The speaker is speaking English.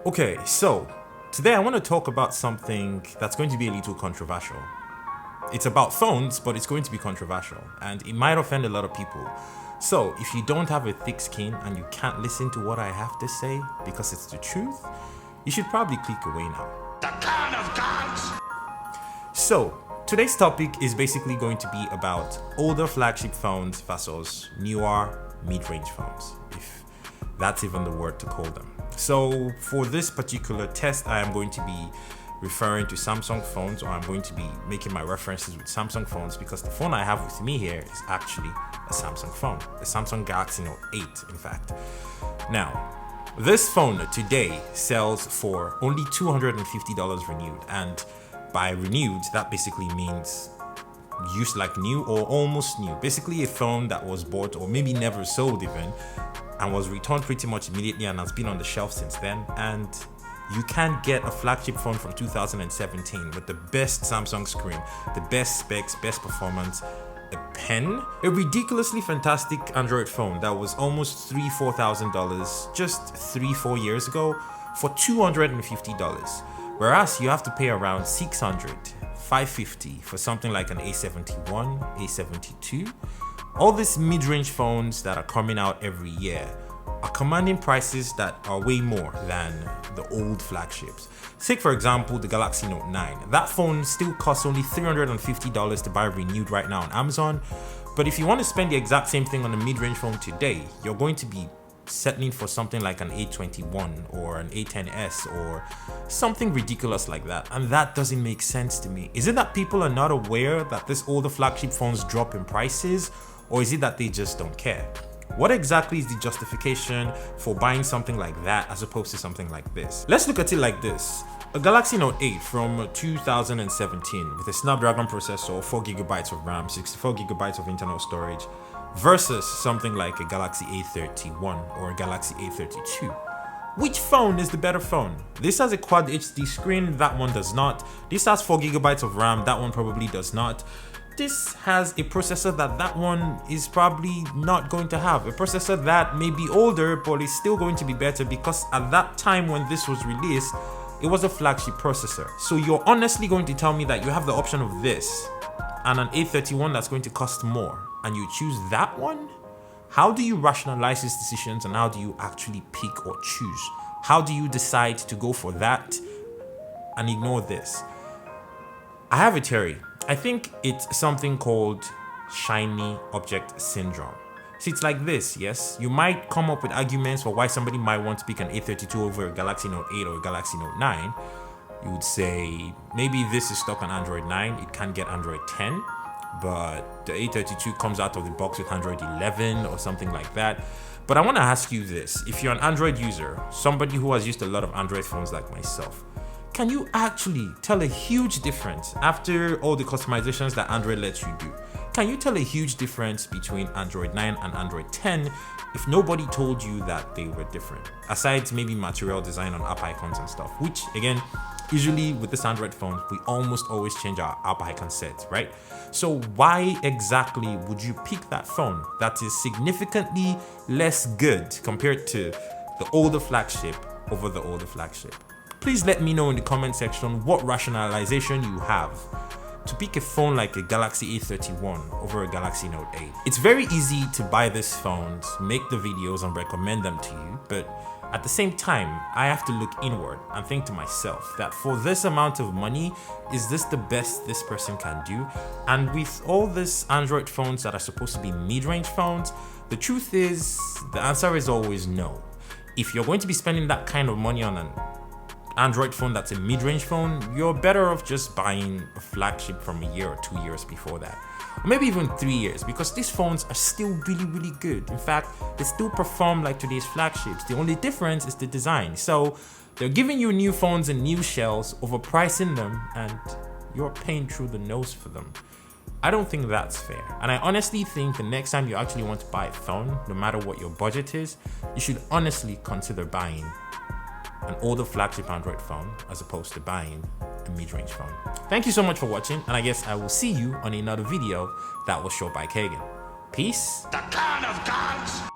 Okay, so today I want to talk about something that's going to be a little controversial. It's about phones, but it's going to be controversial and it might offend a lot of people. So if you don't have a thick skin and you can't listen to what I have to say because it's the truth, you should probably click away now. The Khan of Khans! So today's topic is basically going to be about older flagship phones versus newer mid-range phones, if that's even the word to call them. So for this particular test, I am going to be referring to Samsung phones, or I'm going to be making my references with Samsung phones because the phone I have with me here is actually a Samsung phone, a Samsung Galaxy Note 8 in fact. Now, this phone today sells for only $250 renewed, and by renewed, that basically means used like new or almost new. Basically a phone that was bought or maybe never sold even and was returned pretty much immediately and has been on the shelf since then. And you can get a flagship phone from 2017 with the best Samsung screen, the best specs, best performance, a pen, a ridiculously fantastic Android phone that was almost $3,000-$4,000 just 3-4 years ago for $250. Whereas you have to pay around $600-$550 for something like an A71, A72. All these mid-range phones that are coming out every year are commanding prices that are way more than the old flagships. Take for example the Galaxy Note 9. That phone still costs only $350 to buy renewed right now on Amazon. But if you want to spend the exact same thing on a mid-range phone today, you're going to be settling for something like an A21 or an A10s or something ridiculous like that, and that doesn't make sense to me. Is it that people are not aware that this older flagship phones drop in prices, or is it that they just don't care? What exactly is the justification for buying something like that as opposed to something like this? Let's look at it like this. A Galaxy Note 8 from 2017 with a Snapdragon processor, 4GB of RAM, 64GB of internal storage, versus something like a Galaxy A31 or a Galaxy A32. Which phone is the better phone? This has a Quad HD screen, that one does not. This has 4GB of RAM, that one probably does not. This has a processor that one is probably not going to have. A processor that may be older but is still going to be better because at that time when this was released, it was a flagship processor. So you're honestly going to tell me that you have the option of this and an A31 that's going to cost more, and you choose that one? How do you rationalize these decisions, and how do you actually pick or choose? How do you decide to go for that and ignore this? I have a theory. I think it's something called shiny object syndrome. See, it's like this, yes? You might come up with arguments for why somebody might want to pick an A32 over a Galaxy Note 8 or a Galaxy Note 9. You would say, maybe this is stuck on Android 9, it can't get Android 10, but the A32 comes out of the box with Android 11 or something like that. But I want to ask you this: if you're an Android user, somebody who has used a lot of Android phones like myself, can you actually tell a huge difference after all the customizations that Android lets you do? Can you tell a huge difference between Android 9 and Android 10 if nobody told you that they were different? Aside maybe material design on app icons and stuff, which again, usually with this Android phone, we almost always change our app icon set, right? So why exactly would you pick that phone that is significantly less good compared to the older flagship over the older flagship? Please let me know in the comment section what rationalization you have to pick a phone like a Galaxy A31 over a Galaxy Note 8. It's very easy to buy these phones, make the videos and recommend them to you, but at the same time, I have to look inward and think to myself that for this amount of money, is this the best this person can do? And with all these Android phones that are supposed to be mid-range phones, the truth is, the answer is always no. If you're going to be spending that kind of money on an Android phone that's a mid-range phone, you're better off just buying a flagship from a year or 2 years before that. Or maybe even 3 years, because these phones are still really good. In fact, they still perform like today's flagships. The only difference is the design. So they're giving you new phones and new shells, overpricing them, and you're paying through the nose for them. I don't think that's fair. And I honestly think the next time you actually want to buy a phone, no matter what your budget is, you should honestly consider buying an older flagship Android phone as opposed to buying a mid-range phone. Thank you so much for watching, and I guess I will see you on another video that was shot by Kagan. Peace. The Khan of Khans!